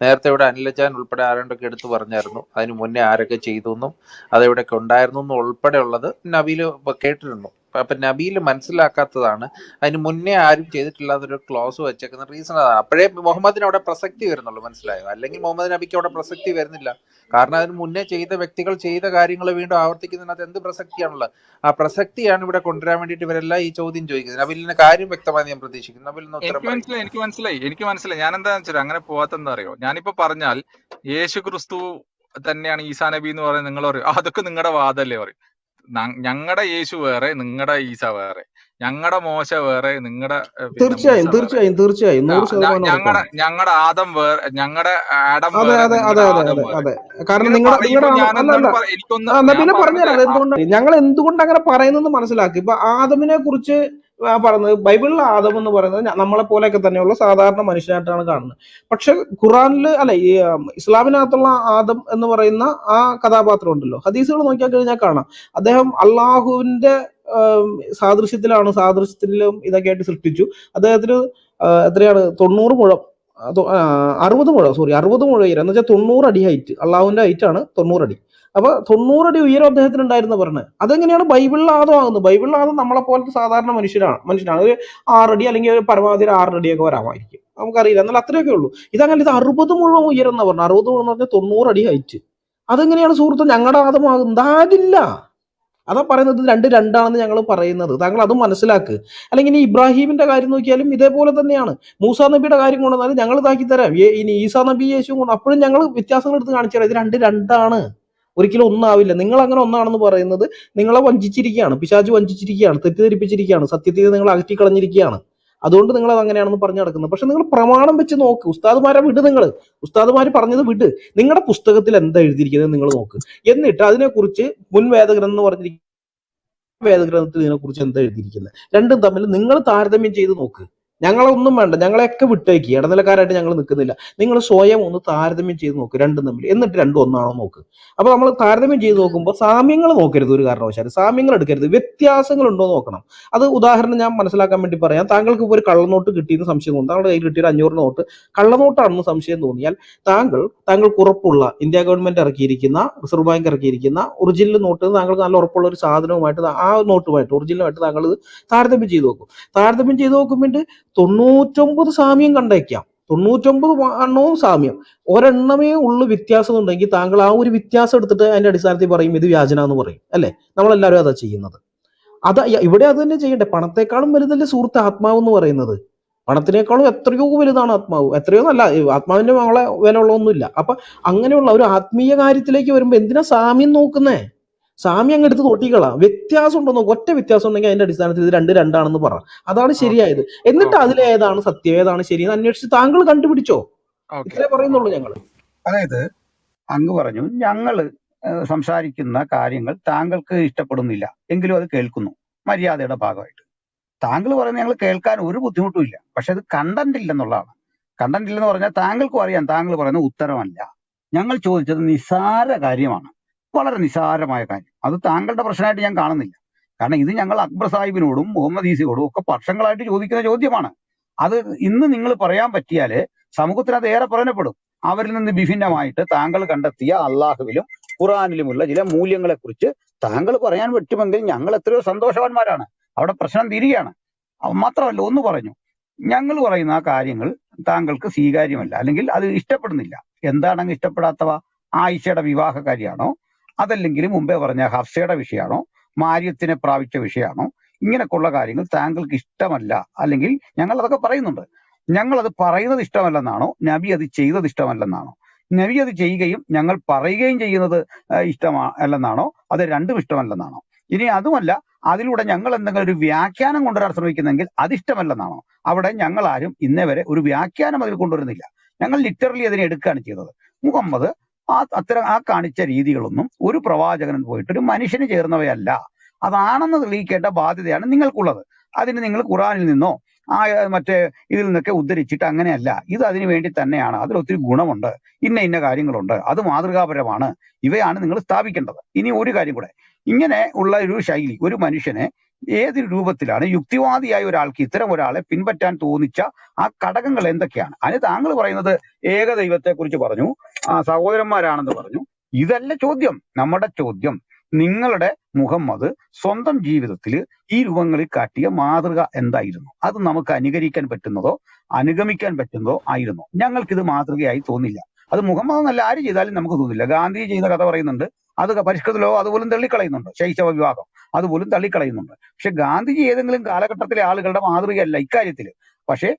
നേരത്തെ ഇവിടെ അനിലച്ചാൻ ഉൾപ്പെടെ ആരണ്ടൊക്കെ എടുത്തു പറഞ്ഞായിരുന്നു, അതിന് മുന്നേ ആരൊക്കെ ചെയ്തു എന്നും അതെവിടെയൊക്കെ ഉണ്ടായിരുന്നു എന്നും ഉൾപ്പെടെ ഉള്ളത് നബീല് കേട്ടിരുന്നു. അപ്പൊ നബിയിൽ മനസ്സിലാക്കാത്തതാണ്. അതിന് മുന്നേ ആരും ചെയ്തിട്ടില്ലാത്തൊരു ക്ലോസ് വെച്ചേക്കുന്ന റീസൺ അതാണ്. അപ്പോഴേ മുഹമ്മദിന് അവിടെ പ്രസക്തി വരുന്നുള്ളൂ, മനസ്സിലായോ? അല്ലെങ്കിൽ മുഹമ്മദ് നബിക്ക് അവിടെ പ്രസക്തി വരുന്നില്ല. കാരണം അതിന് മുന്നേ ചെയ്ത വ്യക്തികൾ ചെയ്ത കാര്യങ്ങൾ വീണ്ടും ആവർത്തിക്കുന്നതിനകത്ത് എന്ത് പ്രസക്തിയാണുള്ളത്? ആ പ്രസക്തിയാണ് ഇവിടെ കൊണ്ടുവരാൻ വേണ്ടിയിട്ട് ഇവരെല്ലാം ഈ ചോദ്യം ചോദിക്കുന്നത്. നബിലിന് കാര്യം വ്യക്തമായി ഞാൻ പ്രതീക്ഷിക്കുന്നു. നബിൽ നിന്ന് ഉത്തരം പറയും. എനിക്ക് മനസ്സിലായി. ഞാൻ എന്താ വെച്ചാൽ അങ്ങനെ പോവാത്ത എന്താ അറിയോ, ഞാനിപ്പോ പറഞ്ഞാൽ യേശു ക്രിസ്തു തന്നെയാണ് ഈസാ നബി എന്ന് പറയുന്നത്, നിങ്ങൾ പറയും അതൊക്കെ നിങ്ങളുടെ വാദമല്ലേ പറയും. ഞങ്ങളുടെ യേശു വേറെ, നിങ്ങളുടെ ഈസ വേറെ, ഞങ്ങളുടെ മോശ വേറെ, നിങ്ങളുടെ തീർച്ചയായും തീർച്ചയായും തീർച്ചയായും 100% ഞങ്ങളുടെ ആദം വേറെ, ഞങ്ങളുടെ ആഡം അതെ വേറെ, അതെ നിങ്ങളുടെ അതെ അതെ ആദം അതെ വേറെ. അതെ കാരണം ഇങ്ങനെ നിങ്ങളുടെ പറയുമ്പോ നിങ്ങളുടെ ഞാൻ അല്ല എന്താണ് അല്ല എനിക്കൊന്ന് എന്നാ ഞാൻ പിന്നെ പറഞ്ഞുതരാം പറഞ്ഞത് അതെന്തുകൊണ്ട് ഞങ്ങൾ എന്തുകൊണ്ട് അങ്ങനെ പറയുന്നത് മനസ്സിലാക്കി. ഇപ്പൊ ആദമിനെ കുറിച്ച് പറയുന്നത് ബൈബിളിൽ ആദം എന്ന് പറയുന്നത് നമ്മളെ പോലെയൊക്കെ തന്നെയുള്ള സാധാരണ മനുഷ്യനായിട്ടാണ് കാണുന്നത്. പക്ഷെ ഖുറാനിൽ അല്ല ഈ ഇസ്ലാമിനകത്തുള്ള ആദം എന്ന് പറയുന്ന ആ കഥാപാത്രം ഉണ്ടല്ലോ, ഹദീസുകൾ നോക്കിയാൽ കഴിഞ്ഞാൽ കാണാം അദ്ദേഹം അള്ളാഹുവിന്റെ സാദൃശ്യത്തിലാണ്, സാദൃശ്യത്തിലും ഇതൊക്കെ ആയിട്ട് സൃഷ്ടിച്ചു. അദ്ദേഹത്തിന് എത്രയാണ് 90 മുഴം 60 മുഴം 60 മുഴം ഉയരം എന്ന് വെച്ചാൽ 90 അടി ഹൈറ്റ്. അള്ളാഹുവിന്റെ ഹൈറ്റ് ആണ് 90 അടി. അപ്പൊ 90 അടി ഉയരം അദ്ദേഹത്തിന് ഉണ്ടായിരുന്നു പറഞ്ഞത്. അതെങ്ങനെയാണ് ബൈബിളിൽ ആദമാകുന്നത്? ബൈബിളിൽ ആദം നമ്മളെ പോലത്തെ സാധാരണ മനുഷ്യനാണ് ഒരു 6 അടി അല്ലെങ്കിൽ ഒരു പരമാവധി ഒരു 6 അടിയൊക്കെ വരാമായിരിക്കും, നമുക്കറിയില്ല. എന്നാൽ അത്രയൊക്കെ ഉള്ളൂ. ഇതങ്ങനെ ഇത് 60 മുഴം ഉയരം എന്നാ പറഞ്ഞത്. 60 മുഴം എന്ന് പറഞ്ഞാൽ 90 അടി ഹൈറ്റ്. അതെങ്ങനെയാണ് സുഹൃത്ത് ഞങ്ങളുടെ ആദമാകുന്നത്? ആകില്ല. അതാ പറയുന്നത് രണ്ടാണെന്ന് ഞങ്ങൾ പറയുന്നത്. താങ്കൾ അതും മനസ്സിലാക്ക്. അല്ലെങ്കിൽ ഇനി ഇബ്രാഹിമിന്റെ കാര്യം നോക്കിയാലും ഇതേപോലെ തന്നെയാണ്. മൂസാ നബിയുടെ കാര്യം കൊണ്ടുവന്നാലും ഞങ്ങൾ ഇതാക്കി തരാം. ഇനി ഈസാ നബി യേശു കൊണ്ട് അപ്പോഴും ഞങ്ങൾ വ്യത്യാസങ്ങൾ എടുത്ത് കാണിച്ചു തരാം. ഇത് രണ്ടാണ്, ഒരിക്കലും ഒന്നാവില്ല. നിങ്ങൾ അങ്ങനെ ഒന്നാണെന്ന് പറയുന്നത് നിങ്ങളെ വഞ്ചിച്ചിരിക്കുകയാണ്, പിശാച് വഞ്ചിച്ചിരിക്കുകയാണ്, തെറ്റിദ്ധരിപ്പിച്ചിരിക്കുകയാണ്, സത്യത്തിൽ നിങ്ങൾ അകറ്റിക്കളഞ്ഞിരിക്കുകയാണ്. അതുകൊണ്ട് നിങ്ങൾ അത് അങ്ങനെയാണെന്ന് പറഞ്ഞു നടക്കുന്നത്. പക്ഷെ നിങ്ങൾ പ്രമാണം വെച്ച് നോക്ക്. ഉസ്താദുമാരെ വിട്, നിങ്ങൾ ഉസ്താദുമാർ പറഞ്ഞത് വിട്. നിങ്ങളുടെ പുസ്തകത്തിൽ എന്താ എഴുതിയിരിക്കുന്നത് നിങ്ങൾ നോക്ക്. എന്നിട്ട് അതിനെക്കുറിച്ച് മുൻ വേദഗ്രന്ഥം എന്ന് പറഞ്ഞിരിക്കുന്ന വേദഗ്രന്ഥത്തിൽ ഇതിനെക്കുറിച്ച് എന്താ എഴുതിയിരിക്കുന്നത് രണ്ടും തമ്മിൽ നിങ്ങൾ താരതമ്യം ചെയ്ത് നോക്ക്. ഞങ്ങളൊന്നും വേണ്ട, ഞങ്ങളെയൊക്കെ വിട്ടേക്ക്, ഇടനിലക്കാരായിട്ട് ഞങ്ങൾ നിൽക്കുന്നില്ല. നിങ്ങൾ സ്വയം ഒന്ന് താരതമ്യം ചെയ്ത് നോക്ക് രണ്ടും തമ്മിൽ. എന്നിട്ട് രണ്ടും ഒന്നാണോ നോക്ക്. അപ്പൊ നമ്മൾ താരതമ്യം ചെയ്ത് നോക്കുമ്പോൾ സാമ്യങ്ങൾ നോക്കരുത്, ഒരു കാരണവശാലും സാമ്യങ്ങൾ എടുക്കരുത്, വ്യത്യാസങ്ങൾ ഉണ്ടോ നോക്കണം. അത് ഉദാഹരണം ഞാൻ മനസ്സിലാക്കാൻ വേണ്ടി പറയാം. താങ്കൾക്ക് ഇപ്പോൾ ഒരു കള്ളനോട്ട് കിട്ടിയെന്ന് സംശയം തോന്നുന്നു, താങ്കളുടെ കയ്യിൽ കിട്ടിയ 500 നോട്ട് കള്ളനോട്ടാണെന്ന് സംശയം തോന്നിയാൽ താങ്കൾക്ക് ഉറപ്പുള്ള ഇന്ത്യ ഗവൺമെന്റ് ഇറക്കിയിരിക്കുന്ന, റിസർവ് ബാങ്ക് ഇറക്കിയിരിക്കുന്ന ഒറിജിനൽ നോട്ട്, താങ്കൾക്ക് നല്ല ഉറപ്പുള്ള ഒരു സാധനവുമായിട്ട് ആ നോട്ടുമായിട്ട് ഒറിജിനലുമായിട്ട് താങ്കൾ താരതമ്യം ചെയ്ത് നോക്കും. താരതമ്യം ചെയ്ത് നോക്കുമ്പോൾ 99 സാമ്യം കണ്ടേക്കാം. 99 എണ്ണവും സാമ്യം, ഒരെണ്ണമേ ഉള്ളു വ്യത്യാസം ഉണ്ടെങ്കിൽ താങ്കൾ ആ ഒരു വ്യത്യാസം എടുത്തിട്ട് അതിന്റെ അടിസ്ഥാനത്തിൽ പറയും ഇത് വ്യാജന എന്ന് പറയും, അല്ലെ? നമ്മളെല്ലാവരും അതാ ചെയ്യുന്നത്. ഇവിടെ അത് തന്നെ ചെയ്യണ്ടേ. പണത്തെക്കാളും വലുതല്ലേ സുഹൃത്ത് ആത്മാവ് എന്ന് പറയുന്നത്? പണത്തിനേക്കാളും എത്രയോ വലുതാണ് ആത്മാവ്. എത്രയോ നല്ല ആത്മാവിന്റെ മകളെ വില ഉള്ളതൊന്നുമില്ല. അപ്പൊ അങ്ങനെയുള്ള ഒരു ആത്മീയ കാര്യത്തിലേക്ക് വരുമ്പോ എന്തിനാ സാമ്യം നോക്കുന്നേ? സാമ്യം അങ്ങ് എടുത്ത് തോട്ടിക്കളാം. വ്യത്യാസം ഉണ്ടോ നോക്കും. ഒറ്റ വ്യത്യാസം ഉണ്ടെങ്കിൽ അതിന്റെ അടിസ്ഥാനത്തിൽ ഇത് രണ്ടാണെന്ന് പറ. അതാണ് ശരിയായത്. എന്നിട്ട് അതിലേതാണ് സത്യം, ഏതാണ് ശരിയെന്ന് അന്വേഷിച്ച് താങ്കൾ കണ്ടുപിടിച്ചോ. ഇത്രേ പറയുന്നുള്ളൂ ഞങ്ങൾ. അതായത് അങ്ങ് പറഞ്ഞു ഞങ്ങൾ സംസാരിക്കുന്ന കാര്യങ്ങൾ താങ്കൾക്ക് ഇഷ്ടപ്പെടുന്നില്ല, എങ്കിലും അത് കേൾക്കുന്നു മര്യാദയുടെ ഭാഗമായിട്ട്. താങ്കൾ പറയുന്നത് ഞങ്ങൾ കേൾക്കാൻ ഒരു ബുദ്ധിമുട്ടും ഇല്ല, പക്ഷെ അത് കണ്ടന്റ് ഇല്ലെന്നുള്ളതാണ്. കണ്ടന്റ് ഇല്ലെന്ന് പറഞ്ഞാൽ താങ്കൾക്കും അറിയാം താങ്കൾ പറയുന്നത് ഉത്തരമല്ല. ഞങ്ങൾ ചോദിച്ചത് നിസ്സാര കാര്യമാണ്, വളരെ നിസ്സാരമായ കാര്യം. അത് താങ്കളുടെ പ്രശ്നമായിട്ട് ഞാൻ കാണുന്നില്ല. കാരണം ഇത് ഞങ്ങൾ അക്ബർ സാഹിബിനോടും മുഹമ്മദ് ഈസിയോടും ഒക്കെ വർഷങ്ങളായിട്ട് ചോദിക്കുന്ന ചോദ്യമാണ്. അത് ഇന്ന് നിങ്ങൾ പറയാൻ പറ്റിയാല് സമൂഹത്തിന് അത് ഏറെ പ്രയോജനപ്പെടും. അവരിൽ നിന്ന് വിഭിന്നമായിട്ട് താങ്കൾ കണ്ടെത്തിയ അള്ളാഹുവിലും ഖുറാനിലുമുള്ള ചില മൂല്യങ്ങളെ കുറിച്ച് താങ്കൾ പറയാൻ പറ്റുമെങ്കിൽ ഞങ്ങൾ എത്രയോ സന്തോഷവാന്മാരാണ്. അവിടെ പ്രശ്നം തിരികെയാണ്. മാത്രമല്ല, ഒന്ന് പറഞ്ഞു, ഞങ്ങൾ പറയുന്ന ആ കാര്യങ്ങൾ താങ്കൾക്ക് സ്വീകാര്യമല്ല, അല്ലെങ്കിൽ അത് ഇഷ്ടപ്പെടുന്നില്ല. എന്താണെങ്കിൽ ഇഷ്ടപ്പെടാത്തവ? ആയിഷയുടെ വിവാഹകാരിയാണോ, അതല്ലെങ്കിൽ മുമ്പേ പറഞ്ഞ ഹഫ്സയുടെ വിഷയമാണോ, മാര്യത്തിനെ പ്രാപിച്ച വിഷയമാണോ? ഇങ്ങനെയൊക്കെയുള്ള കാര്യങ്ങൾ താങ്കൾക്ക് ഇഷ്ടമല്ല, അല്ലെങ്കിൽ ഞങ്ങൾ അതൊക്കെ പറയുന്നുണ്ട്. ഞങ്ങൾ അത് പറയുന്നത് ഇഷ്ടമല്ലെന്നാണോ, നബി അത് ചെയ്തത് ഇഷ്ടമല്ലെന്നാണോ? നബി അത് ചെയ്യുകയും ഞങ്ങൾ പറയുകയും ചെയ്യുന്നത് ഇഷ്ടമല്ലെന്നാണോ, അത് രണ്ടും ഇഷ്ടമല്ലെന്നാണോ? ഇനി അതുമല്ല, അതിലൂടെ ഞങ്ങൾ എന്തെങ്കിലും ഒരു വ്യാഖ്യാനം കൊണ്ടുവരാൻ ശ്രമിക്കുന്നെങ്കിൽ അതിഷ്ടമല്ലെന്നാണോ? അവിടെ ഞങ്ങൾ ആരും ഇന്നേ വരെ ഒരു വ്യാഖ്യാനം അതിൽ കൊണ്ടുവരുന്നില്ല. ഞങ്ങൾ ലിറ്ററലി അതിനെ എടുക്കുകയാണ് ചെയ്തത്. മുഹമ്മദ് അത്തരം കാണിച്ച രീതികളൊന്നും ഒരു പ്രവാചകൻ പോയിട്ട് ഒരു മനുഷ്യന് ചേർന്നവയല്ല. അതാണെന്ന് തെളിയിക്കേണ്ട ബാധ്യതയാണ് നിങ്ങൾക്കുള്ളത്. അതിന് നിങ്ങൾ ഖുറാനിൽ നിന്നോ മറ്റേ ഇതിൽ നിന്നൊക്കെ ഉദ്ധരിച്ചിട്ട് അങ്ങനെയല്ല, ഇത് അതിനു വേണ്ടി തന്നെയാണ്, അതിലൊത്തിരി ഗുണമുണ്ട്, ഇന്ന കാര്യങ്ങളുണ്ട്, അത് മാതൃകാപരമാണ്, ഇവയാണ് നിങ്ങൾ സ്ഥാപിക്കേണ്ടത്. ഇനി ഒരു കാര്യം കൂടെ, ഇങ്ങനെ ഉള്ള ഒരു ശൈലി ഒരു മനുഷ്യനെ ഏതൊരു രൂപത്തിലാണ് യുക്തിവാദിയായ ഒരാൾക്ക് ഇത്തരം ഒരാളെ പിൻപറ്റാൻ തോന്നിച്ച ആ ഘടകങ്ങൾ എന്തൊക്കെയാണ്? അതിന് താങ്കൾ പറയുന്നത് ഏകദൈവത്തെ കുറിച്ച് പറഞ്ഞു, സഹോദരന്മാരാണെന്ന് പറഞ്ഞു. ഇതല്ല ചോദ്യം. നമ്മുടെ ചോദ്യം നിങ്ങളുടെ മുഹമ്മദ് സ്വന്തം ജീവിതത്തിൽ ഈ രൂപങ്ങളിൽ കാട്ടിയ മാതൃക എന്തായിരുന്നു? അത് നമുക്ക് അനുകരിക്കാൻ പറ്റുന്നതോ അനുഗമിക്കാൻ പറ്റുന്നതോ ആയിരുന്നു. ഞങ്ങൾക്കിത് മാതൃകയായി തോന്നില്ല. അത് മുഹമ്മദ് എന്നല്ല ആര് ചെയ്താലും നമുക്ക് തോന്നില്ല. ഗാന്ധി ചെയ്ത കഥ പറയുന്നുണ്ട്, അത് പരിഷ്കൃത ലോകം അതുപോലും തള്ളിക്കളയുന്നുണ്ട്. ശൈശവ വിവാഹം അതുപോലും തള്ളിക്കളയുന്നുണ്ട്. പക്ഷെ ഗാന്ധിജി ഏതെങ്കിലും കാലഘട്ടത്തിലെ ആളുകളുടെ മാതൃകയല്ല ഇക്കാര്യത്തിൽ. പക്ഷേ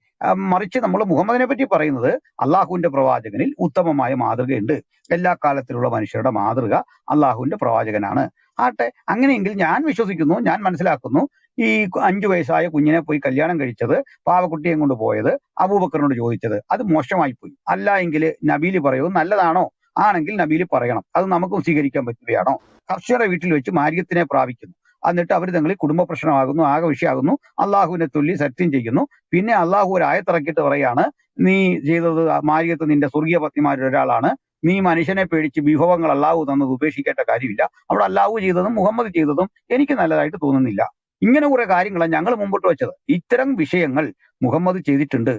മറിച്ച് നമ്മൾ മുഹമ്മദിനെ പറ്റി പറയുന്നത് അള്ളാഹുവിന്റെ പ്രവാചകനിൽ ഉത്തമമായ മാതൃകയുണ്ട്. എല്ലാ കാലത്തിലുള്ള മനുഷ്യരുടെ മാതൃക അള്ളാഹുവിന്റെ പ്രവാചകനാണ്. ആട്ടെ, അങ്ങനെയെങ്കിൽ ഞാൻ വിശ്വസിക്കുന്നു, ഞാൻ മനസ്സിലാക്കുന്നു, ഈ 5 വയസ്സായ കുഞ്ഞിനെ പോയി കല്യാണം കഴിച്ചത്, പാവക്കുട്ടിയെ കൊണ്ട് പോയത്, അബൂബക്കറിനോട് ചോദിച്ചത്, അത് മോശമായി പോയി. അല്ല എങ്കിൽ നബീല് പറയൂ, നല്ലതാണോ? ആണെങ്കിൽ നബീല് പറയണം. അത് നമുക്കും സ്വീകരിക്കാൻ പറ്റുകയാണോ? കർഷകരുടെ വീട്ടിൽ വെച്ച് മാര്യത്തിനെ പ്രാപിക്കുന്നു, എന്നിട്ട് അവർ തങ്ങളിൽ കുടുംബ പ്രശ്നമാകുന്നു, ആകെ വിഷയമാകുന്നു, അള്ളാഹുവിനെ തുല്ലി സത്യം ചെയ്യുന്നു. പിന്നെ അള്ളാഹു ഒരു ആയത്തിറക്കിയിട്ട് പറയാണ്, നീ ചെയ്തത് മാര്യത്ത് നിന്റെ സ്വർഗീയ പത്നിമാരിൽ ഒരാളാണ്, നീ മനുഷ്യനെ പേടിച്ച് വിഭവങ്ങൾ അള്ളാഹു തന്നത് ഉപേക്ഷിക്കേണ്ട കാര്യമില്ല. അവിടെ അള്ളാഹു ചെയ്തതും മുഹമ്മദ് ചെയ്തതും എനിക്ക് നല്ലതായിട്ട് തോന്നുന്നില്ല. ഇങ്ങനെ കുറെ കാര്യങ്ങളാണ് ഞങ്ങൾ മുമ്പോട്ട് വെച്ചത്. ഇത്തരം വിഷയങ്ങൾ മുഹമ്മദ് ചെയ്തിട്ടുണ്ട്.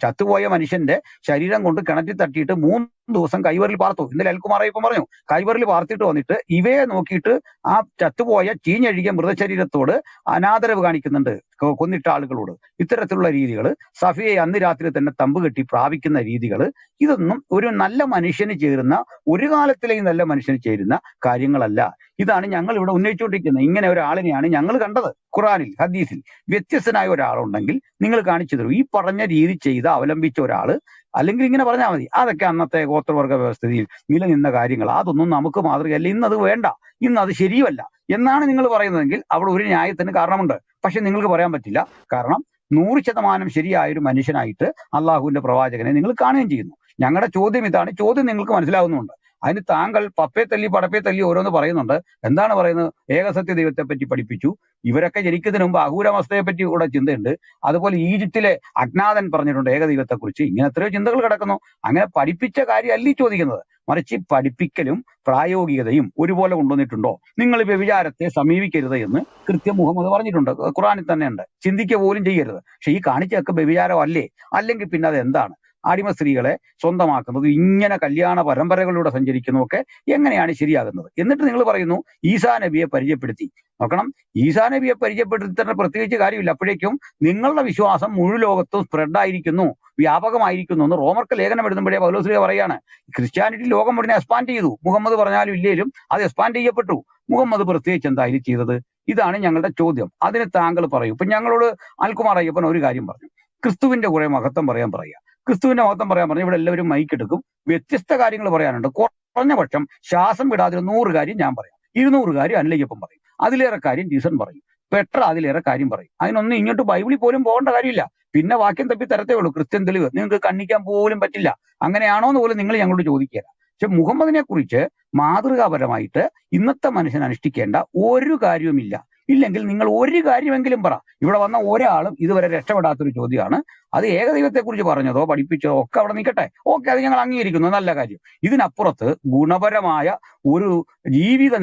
ചത്തുപോയ മനുഷ്യന്റെ ശരീരം കൊണ്ട് കിണറ്റിൽ തട്ടിയിട്ട് 3 ദിവസം കൈവറിൽ പാർത്തു. ഇന്നലെ അൽകുമാർ ഇപ്പം പറഞ്ഞു, കൈവറിൽ പാർത്തിട്ട് വന്നിട്ട് ഇവയെ നോക്കിയിട്ട് ആ ചത്തുപോയ ചീഞ്ഞഴുകിയ മൃതശരീരത്തോട് അനാദരവ് കാണിക്കുന്നുണ്ട്, കൊന്നിട്ട ആളുകളോട്. ഇത്തരത്തിലുള്ള രീതികൾ, സഫിയെ അന്ന് രാത്രി തന്നെ തമ്പ് കെട്ടി പ്രാപിക്കുന്ന രീതികൾ, ഇതൊന്നും ഒരു നല്ല മനുഷ്യന് ചേരുന്ന, ഒരു കാലത്തിലെയും നല്ല മനുഷ്യന് ചേരുന്ന കാര്യങ്ങളല്ല. ഇതാണ് ഞങ്ങൾ ഇവിടെ ഉന്നയിച്ചുകൊണ്ടിരിക്കുന്നത്. ഇങ്ങനെ ഒരാളിനെയാണ് ഞങ്ങൾ കണ്ടത്. ഖുറാനിൽ ഹദീസിൽ വ്യത്യസ്തനായ ഒരാളുണ്ടെങ്കിൽ നിങ്ങൾ കാണിച്ചു തരൂ. ഈ പറഞ്ഞ രീതി ചെയ്ത് അവലംബിച്ച ഒരാള്, അല്ലെങ്കിൽ ഇങ്ങനെ പറഞ്ഞാൽ മതി, അതൊക്കെ അന്നത്തെ ഗോത്രവർഗ വ്യവസ്ഥയിൽ നിലനിന്ന കാര്യങ്ങൾ, അതൊന്നും നമുക്ക് മാതൃകയല്ല, ഇന്നത് വേണ്ട, ഇന്നത് ശരിയുമല്ല എന്നാണ് നിങ്ങൾ പറയുന്നതെങ്കിൽ അവിടെ ഒരു ന്യായത്തിന് കാരണമുണ്ട്. പക്ഷെ നിങ്ങൾക്ക് പറയാൻ പറ്റില്ല. കാരണം 100% ശരിയായ ഒരു മനുഷ്യനായിട്ട് അള്ളാഹുവിന്റെ പ്രവാചകനെ നിങ്ങൾ കാണുകയും ചെയ്യുന്നു. ഞങ്ങളുടെ ചോദ്യം ഇതാണ്. ചോദ്യം നിങ്ങൾക്ക് മനസ്സിലാവുന്നുണ്ട്. അതിന് താങ്കൾ പപ്പയെ തല്ലി പടപ്പയെ തല്ലി ഓരോന്ന് പറയുന്നുണ്ട്. എന്താണ് പറയുന്നത്? ഏകസത്യ ദൈവത്തെ പറ്റി പഠിപ്പിച്ചു. ഇവരൊക്കെ ജനിക്കുന്നതിന് മുമ്പ് അഹൂരമസ്തയെ പറ്റി കൂടെ ചിന്തയുണ്ട്. അതുപോലെ ഈജിപ്തിലെ അജ്ഞാതൻ പറഞ്ഞിട്ടുണ്ട് ഏകദൈവത്തെക്കുറിച്ച്. ഇങ്ങനെ എത്രയോ ചിന്തകൾ കിടക്കുന്നു. അങ്ങനെ പഠിപ്പിച്ച കാര്യമല്ല ഈ ചോദിക്കുന്നത്. മറിച്ച് പഠിപ്പിക്കലും പ്രായോഗികതയും ഒരുപോലെ കൊണ്ടുവന്നിട്ടുണ്ടോ? നിങ്ങൾ വ്യഭിചാരത്തെ സമീപിക്കരുത് എന്ന് കൃത്യം മുഹമ്മദ് പറഞ്ഞിട്ടുണ്ട്, ഖുറാനിൽ തന്നെ ഉണ്ട്. ചിന്തിക്കുക പോലും ചെയ്യരുത്. പക്ഷെ ഈ കാണിച്ചൊക്കെ വ്യഭിചാരം അല്ലേ? അല്ലെങ്കിൽ പിന്നെ അത് എന്താണ്? അടിമ സ്ത്രീകളെ സ്വന്തമാക്കുന്നത്, ഇങ്ങനെ കല്യാണ പരമ്പരകളിലൂടെ സഞ്ചരിക്കുന്നതൊക്കെ എങ്ങനെയാണ് ശരിയാകുന്നത്? എന്നിട്ട് നിങ്ങൾ പറയുന്നു ഈസാ നബിയെ പരിചയപ്പെടുത്തി. നോക്കണം, ഈസാ നബിയെ പരിചയപ്പെടുത്തിയിട്ട് പ്രത്യേകിച്ച് കാര്യമില്ല. അപ്പോഴേക്കും നിങ്ങളുടെ വിശ്വാസം മുഴു ലോകത്തും സ്പ്രെഡായിരിക്കുന്നു, വ്യാപകമായിരിക്കുന്നു എന്ന് റോമർക്ക് ലേഖനം എഴുതുമ്പോഴേ പൗലോസ് പറയാണ്. ക്രിസ്ത്യാനിറ്റി ലോകം മുഴുവൻ എക്സ്പാൻഡ് ചെയ്തു. മുഹമ്മദ് പറഞ്ഞാലും ഇല്ലേലും അത് എക്സ്പാൻഡ് ചെയ്യപ്പെട്ടു. മുഹമ്മദ് പ്രത്യേകിച്ച് എന്തായാലും ചെയ്തത്? ഇതാണ് ഞങ്ങളുടെ ചോദ്യം. അതിന് താങ്കൾ പറയൂ. ഇപ്പൊ ഞങ്ങളോട് അൽകുമാർ അയ്യപ്പൻ ഒരു കാര്യം പറഞ്ഞു, ക്രിസ്തുവിന്റെ കുറെ മഹത്വം പറയാൻ പറയുക. ക്രിസ്തുവിന്റെ മഹത്വം പറയാൻ പറഞ്ഞാൽ ഇവിടെ എല്ലാവരും മൈക്കെടുക്കും, വ്യത്യസ്ത കാര്യങ്ങൾ പറയാനുണ്ട്. കുറഞ്ഞ പക്ഷം ശ്വാസം വിടാതെ 100 കാര്യം ഞാൻ പറയാം, 200 കാര്യം അനിലയ്യപ്പൻ പറയും, അതിലേറെ കാര്യം ജീസൺ പറയും, പെട്ര അതിലേറെ കാര്യം പറയും. അതിനൊന്നും ഇങ്ങോട്ട് ബൈബിളിൽ പോലും പോകേണ്ട കാര്യമില്ല. പിന്നെ വാക്യം തപ്പി തരത്തേ ഉള്ളൂ. ക്രിസ്ത്യൻ തെളിവ് നിങ്ങൾക്ക് കണ്ണിക്കാൻ പോലും പറ്റില്ല. അങ്ങനെയാണോ എന്ന് പോലും നിങ്ങൾ ഞങ്ങളോട് ചോദിക്കുക. പക്ഷെ മുഹമ്മദിനെ കുറിച്ച് മാതൃകാപരമായിട്ട് ഇന്നത്തെ മനുഷ്യൻ അനുഷ്ഠിക്കേണ്ട ഒരു കാര്യവുമില്ല. ഇല്ലെങ്കിൽ നിങ്ങൾ ഒരു കാര്യമെങ്കിലും പറ. ഇവിടെ വന്ന ഒരാളും ഇതുവരെ രക്ഷപ്പെടാത്തൊരു ചോദ്യമാണ്. അത് ഏകദൈവത്തെക്കുറിച്ച് പറഞ്ഞതോ പഠിപ്പിച്ചതോ ഒക്കെ അവിടെ നിൽക്കട്ടെ, ഓക്കെ, അത് ഞങ്ങൾ അംഗീകരിക്കുന്നു, നല്ല കാര്യം. ഇതിനപ്പുറത്ത് ഗുണപരമായ ഒരു ജീവിത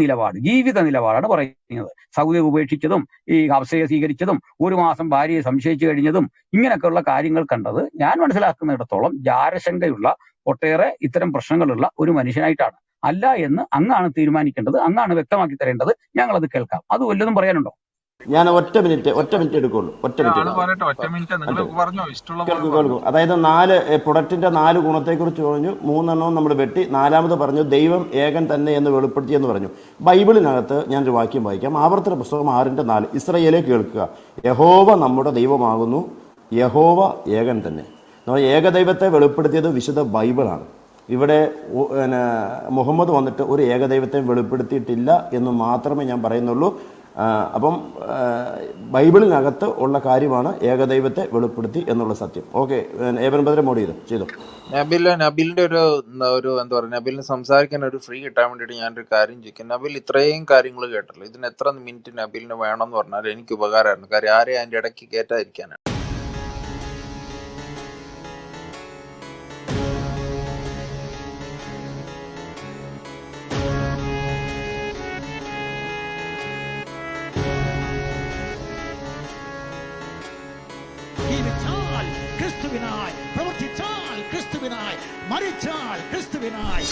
നിലപാടാണ് പറയുന്നത്. സൗദി ഉപേക്ഷിച്ചതും ഈ ഹഫ്സയെ സ്വീകരിച്ചതും 1 മാസം ഭാര്യയെ സംശയിച്ചു കഴിഞ്ഞതും ഇങ്ങനെയൊക്കെയുള്ള കാര്യങ്ങൾ കണ്ടത് ഞാൻ മനസ്സിലാക്കുന്നിടത്തോളം ജാരശങ്കയുള്ള ഒട്ടേറെ ഇത്തരം പ്രശ്നങ്ങളുള്ള ഒരു മനുഷ്യനായിട്ടാണ്. അല്ല എന്ന് അങ്ങാണ് തീരുമാനിക്കേണ്ടത്, അങ്ങാണ് വ്യക്തമാക്കി തരേണ്ടത്. ഞങ്ങളത് കേൾക്കാം. അത് വല്ലതും പറയാനുണ്ടോ? ഞാൻ ഒറ്റ മിനിറ്റ് എടുക്കുള്ളൂ. കേൾക്കൂ. അതായത് 4 പ്രൊഡക്റ്റിന്റെ 4 ഗുണത്തെക്കുറിച്ച് പറഞ്ഞു, 3 എണ്ണവും നമ്മൾ വെട്ടി. 4ാമത് പറഞ്ഞു ദൈവം ഏകൻ തന്നെ എന്ന് വെളിപ്പെടുത്തി എന്ന് പറഞ്ഞു. ബൈബിളിനകത്ത് ഞാനൊരു വാക്യം വായിക്കാം. ആവർത്തന പുസ്തകം 6:4. ഇസ്രായേലെ കേൾക്കുക, യഹോവ നമ്മുടെ ദൈവമാകുന്നു, യഹോവ ഏകൻ തന്നെ. ഏകദൈവത്തെ വെളിപ്പെടുത്തിയത് വിശുദ്ധ ബൈബിളാണ്. ഇവിടെ മുഹമ്മദ് വന്നിട്ട് ഒരു ഏകദൈവത്തെ വെളിപ്പെടുത്തിയിട്ടില്ല എന്ന് മാത്രമേ ഞാൻ പറയുന്നുള്ളൂ. അപ്പം ബൈബിളിനകത്ത് ഉള്ള കാര്യമാണ് ഏകദൈവത്തെ വെളിപ്പെടുത്തി എന്നുള്ള സത്യം. ഓക്കെ, ഏവൻപതിരെ മോഡ് ചെയ്തു. നബീലിന്റെ ഒരു എന്താ പറയുക, നബീലിന് സംസാരിക്കാൻ ഒരു ഫ്രീ കിട്ടാൻ വേണ്ടിയിട്ട് ഞാനൊരു കാര്യം ചോദിക്കാം. നബീൽ ഇത്രയും കാര്യങ്ങൾ കേട്ടല്ലോ, ഇതിന് എത്ര മിനിറ്റ് നബീലിന് വേണമെന്ന് പറഞ്ഞാൽ എനിക്ക് ഉപകാരമായിരുന്നു. കാര്യം ആരെയും അതിൻ്റെ ഇടയ്ക്ക് കയറ്റാതിരിക്കാനാണ്. ക്രിസ്തുവിനായി പ്രവർത്തിച്ചാൽ ക്രിസ്തുവിനായി, മരിച്ചാൽ ക്രിസ്തുവിനായി.